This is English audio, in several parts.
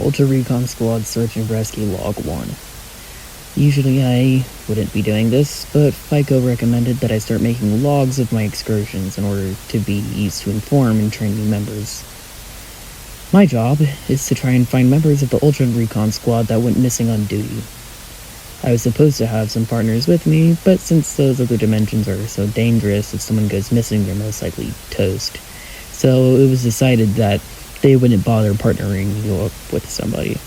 Ultra Recon Squad Search and Rescue Log 1. Usually I wouldn't be doing this, but FICO recommended that I start making logs of my excursions in order to be used to inform and train new members. My job is to try and find members of the Ultra Recon Squad that went missing on duty. I was supposed to have some partners with me, but since those other dimensions are so dangerous, if someone goes missing, they're most likely toast. So it was decided that they wouldn't bother partnering you up with somebody.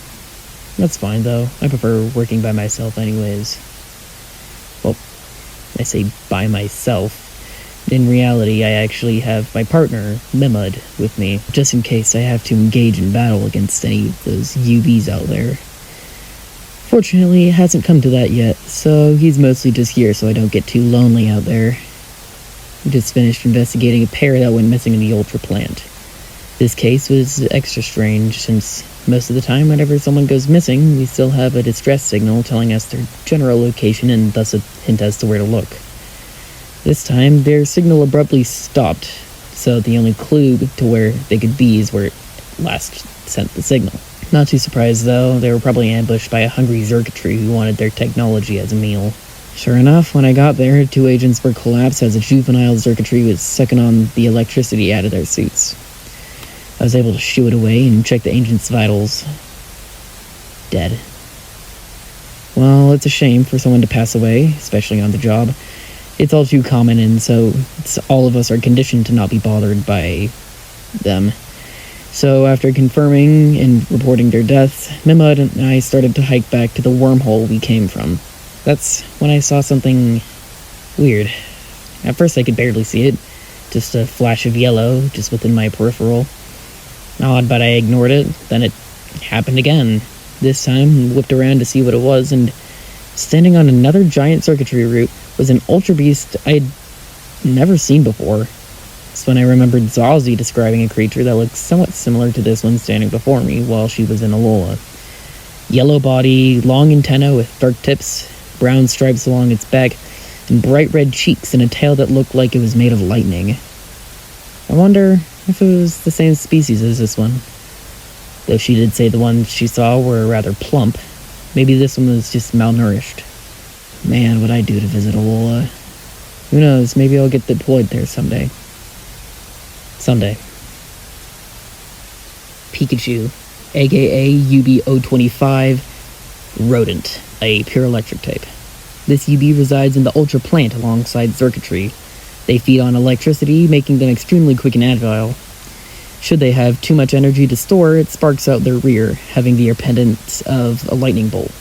That's fine, though. I prefer working by myself anyways. Well, I say by myself. In reality, I actually have my partner, Mimud, with me, just in case I have to engage in battle against any of those UBs out there. Fortunately, it hasn't come to that yet, so he's mostly just here so I don't get too lonely out there. We just finished investigating a pair that went missing in the Ultra plant. This case was extra strange, since most of the time whenever someone goes missing, we still have a distress signal telling us their general location and thus a hint as to where to look. This time, their signal abruptly stopped, so the only clue to where they could be is where it last sent the signal. Not too surprised though, they were probably ambushed by a hungry circuitry who wanted their technology as a meal. Sure enough, when I got there, 2 agents were collapsed as a juvenile circuitry was sucking on the electricity out of their suits. I was able to shoo it away and check the agent's vitals. Dead. Well, it's a shame for someone to pass away, especially on the job. It's all too common, and so all of us are conditioned to not be bothered by them. So after confirming and reporting their deaths, Mimud and I started to hike back to the wormhole we came from. That's when I saw something weird. At first I could barely see it, just a flash of yellow just within my peripheral. Odd, but I ignored it. Then it happened again. This time, whipped around to see what it was, and standing on another giant circuitry route was an ultra beast I'd never seen before. That's when I remembered Zazie describing a creature that looked somewhat similar to this one standing before me while she was in Alola. Yellow body, long antenna with dark tips, brown stripes along its back, and bright red cheeks and a tail that looked like it was made of lightning. I wonder if it was the same species as this one. Though she did say the ones she saw were rather plump. Maybe this one was just malnourished. Man, what'd I do to visit Alola? Who knows, maybe I'll get deployed there someday. Someday. Pikachu, aka UB025, Rodent, a pure electric type. This UB resides in the Ultra plant alongside circuitry. They feed on electricity, making them extremely quick and agile. Should they have too much energy to store, it sparks out their rear, having the appearance of a lightning bolt.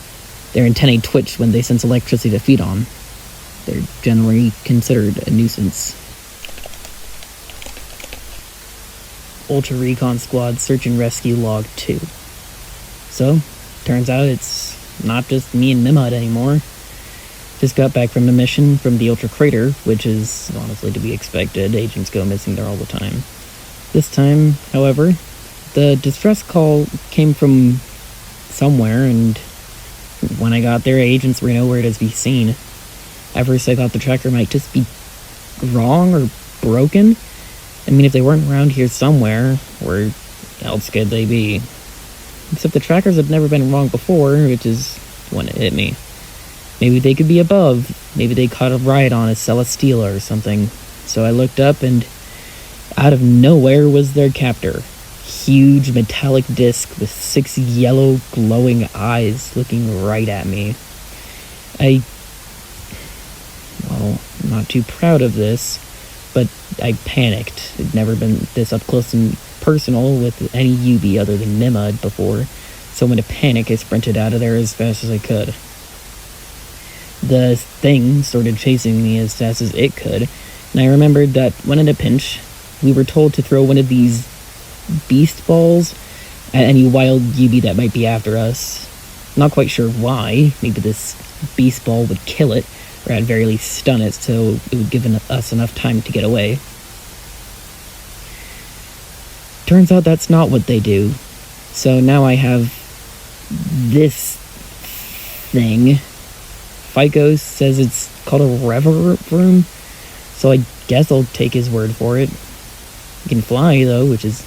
Their antennae twitch when they sense electricity to feed on. They're generally considered a nuisance. Ultra Recon Squad Search and Rescue Log 2. So, turns out it's not just me and Mimud anymore. Just got back from a mission from the Ultra Crater, which is honestly to be expected. Agents go missing there all the time. This time, however, the distress call came from somewhere, and when I got there, agents were nowhere to be seen. At first I thought the tracker might just be wrong or broken. I mean, if they weren't around here somewhere, where else could they be? Except the trackers had never been wrong before, which is when it hit me. Maybe they could be above. Maybe they caught a ride on a Celesteela or something. So I looked up, and out of nowhere was their captor. Huge metallic disc with 6 yellow glowing eyes looking right at me. I'm not too proud of this, but I panicked. I'd never been this up close and personal with any UB other than Mimud before, so in a panic I sprinted out of there as fast as I could. The thing started chasing me as fast as it could, and I remembered that when in a pinch, we were told to throw one of these beast balls at any wild UB that might be after us. Not quite sure why. Maybe this beast ball would kill it, or at very least stun it, so it would give us enough time to get away. Turns out that's not what they do. So now I have this thing. FICO says it's called a rever room, so I guess I'll take his word for it. It can fly, though, which is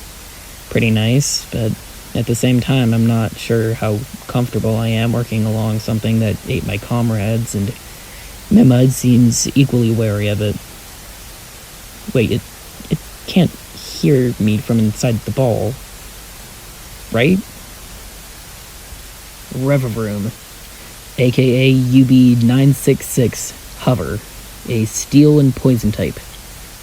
pretty nice, but At the same time, I'm not sure how comfortable I am working along something that ate my comrades, and mimud seems equally wary of it. Wait, it can't hear me from inside the ball, right? Reverroom, aka UB-966 Hover, a steel and poison type.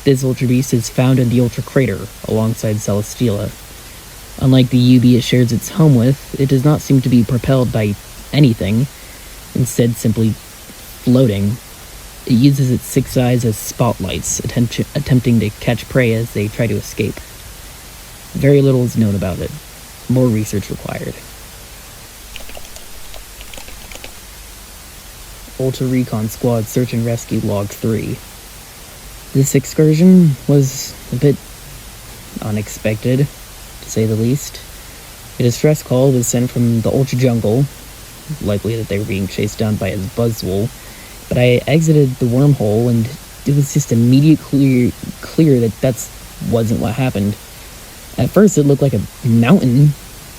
This Ultra Beast is found in the Ultra Crater, alongside Celesteela. Unlike the UB it shares its home with, it does not seem to be propelled by anything, instead simply floating. It uses its 6 eyes as spotlights, attempting to catch prey as they try to escape. Very little is known about it. More research required. Ultra Recon Squad Search and Rescue Log 3. This excursion was a bit unexpected, to say the least. A distress call was sent from the Ultra Jungle, likely that they were being chased down by his Buzzwole, but I exited the wormhole and it was just immediately clear that wasn't what happened. At first it looked like a mountain,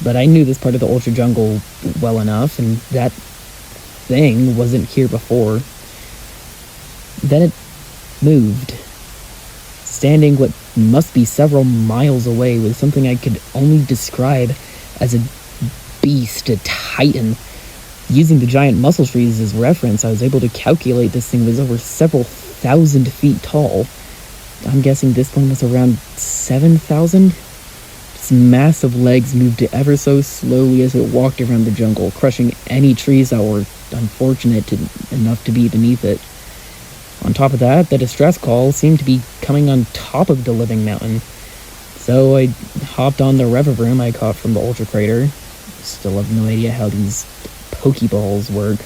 but I knew this part of the Ultra Jungle well enough, and that thing wasn't here before. Then it moved. Standing what must be several miles away was something I could only describe as a beast, a titan. Using the giant muscle trees as reference, I was able to calculate this thing was over several thousand feet tall. I'm guessing this one was around 7,000? Its massive legs moved ever so slowly as it walked around the jungle, crushing any trees that were unfortunate enough to be beneath it. On top of that, the distress call seemed to be coming on top of the living mountain. So I hopped on the Reverroom I caught from the Ultra Crater. Still have no idea how these Pokeballs work.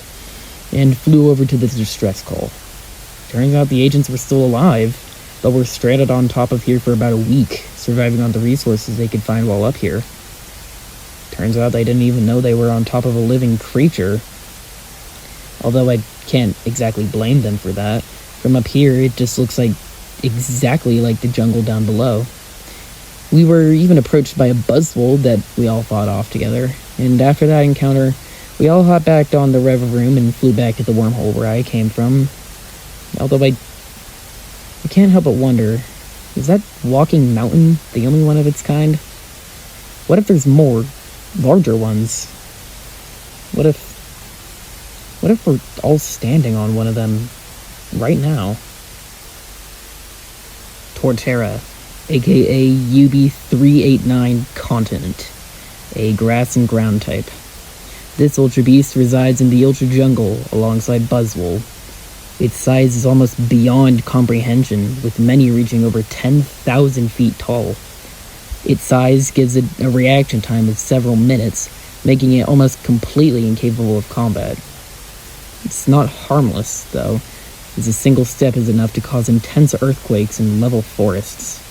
And flew over to the distress call. Turns out the agents were still alive, but were stranded on top of here for about a week, surviving on the resources they could find while up here. Turns out they didn't even know they were on top of a living creature. Although I can't exactly blame them for that. From up here, it just looks like exactly like the jungle down below. We were even approached by a Buzzwole that we all fought off together, and after that encounter, we all hopped back on the Reverroom and flew back to the wormhole where I came from. Although I can't help but wonder, is that walking mountain the only one of its kind? What if there's more, larger ones? What if we're all standing on one of them right now? Torterra, aka UB-389 Continent, a grass and ground type. This Ultra Beast resides in the Ultra Jungle alongside Buzzwole. Its size is almost beyond comprehension, with many reaching over 10,000 feet tall. Its size gives it a reaction time of several minutes, making it almost completely incapable of combat. It's not harmless, though, as a single step is enough to cause intense earthquakes and level forests.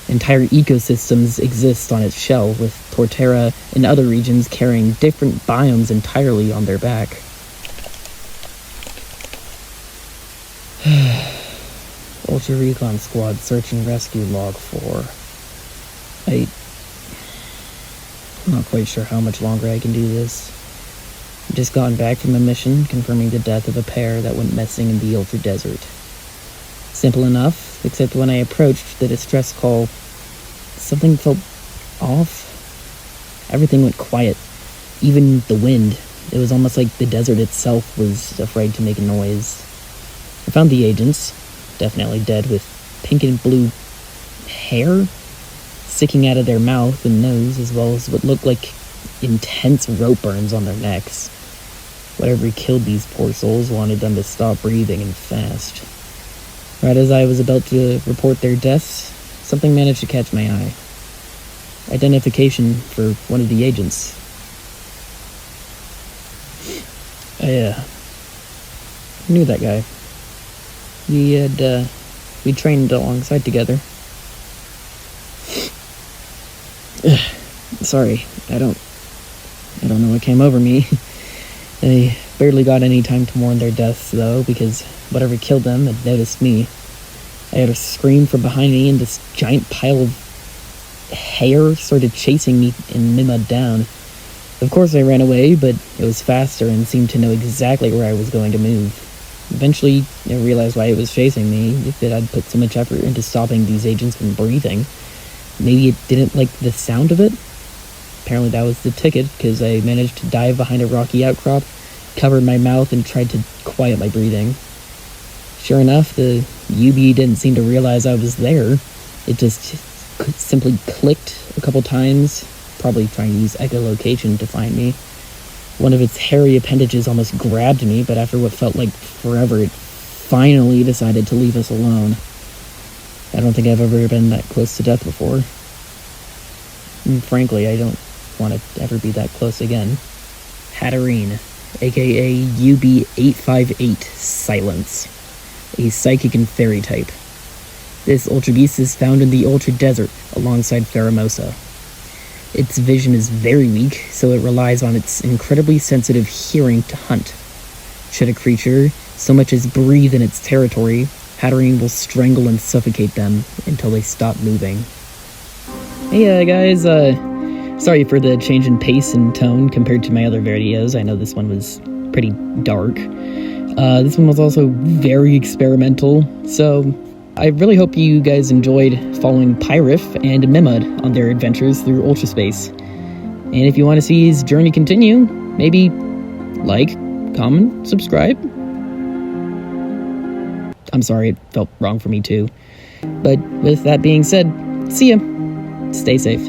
Entire ecosystems exist on its shell, with Torterra and other regions carrying different biomes entirely on their back. Ultra Recon Squad Search and Rescue Log 4. I'm not quite sure how much longer I can do this. I've just gotten back from a mission confirming the death of a pair that went missing in the Ultra Desert. Simple enough, except when I approached the distress call, something felt off. Everything went quiet, even the wind. It was almost like the desert itself was afraid to make a noise. I found the agents, definitely dead, with pink and blue hair sticking out of their mouth and nose, as well as what looked like intense rope burns on their necks. Whatever killed these poor souls wanted them to stop breathing and fast. Right as I was about to report their deaths, something managed to catch my eye. Identification for one of the agents. I knew that guy. We trained alongside together. Sorry, I don't know what came over me. They barely got any time to mourn their deaths, though, because whatever killed them had noticed me. I heard a scream from behind me, and this giant pile of hair started chasing me and mimud down. Of course I ran away, but it was faster and seemed to know exactly where I was going to move. Eventually, I realized why it was chasing me, if it had put so much effort into stopping these agents from breathing. Maybe it didn't like the sound of it? Apparently that was the ticket, because I managed to dive behind a rocky outcrop, covered my mouth, and tried to quiet my breathing. Sure enough, the UB didn't seem to realize I was there. It just simply clicked a couple times, probably trying to use echolocation to find me. One of its hairy appendages almost grabbed me, but after what felt like forever, it finally decided to leave us alone. I don't think I've ever been that close to death before. And frankly, I don't want to ever be that close again. Hatterene, aka UB858 Silence, a psychic and fairy type. This Ultra Beast is found in the Ultra Desert alongside Pheromosa. Its vision is very weak, so it relies on its incredibly sensitive hearing to hunt. Should a creature so much as breathe in its territory, Hatterene will strangle and suffocate them until they stop moving. Hey guys, sorry for the change in pace and tone compared to my other videos. I know this one was pretty dark. This one was also very experimental, so I really hope you guys enjoyed following Pyrif and mimud on their adventures through Ultraspace. And if you want to see his journey continue, maybe like, comment, subscribe. I'm sorry, it felt wrong for me too. But with that being said, see ya. Stay safe.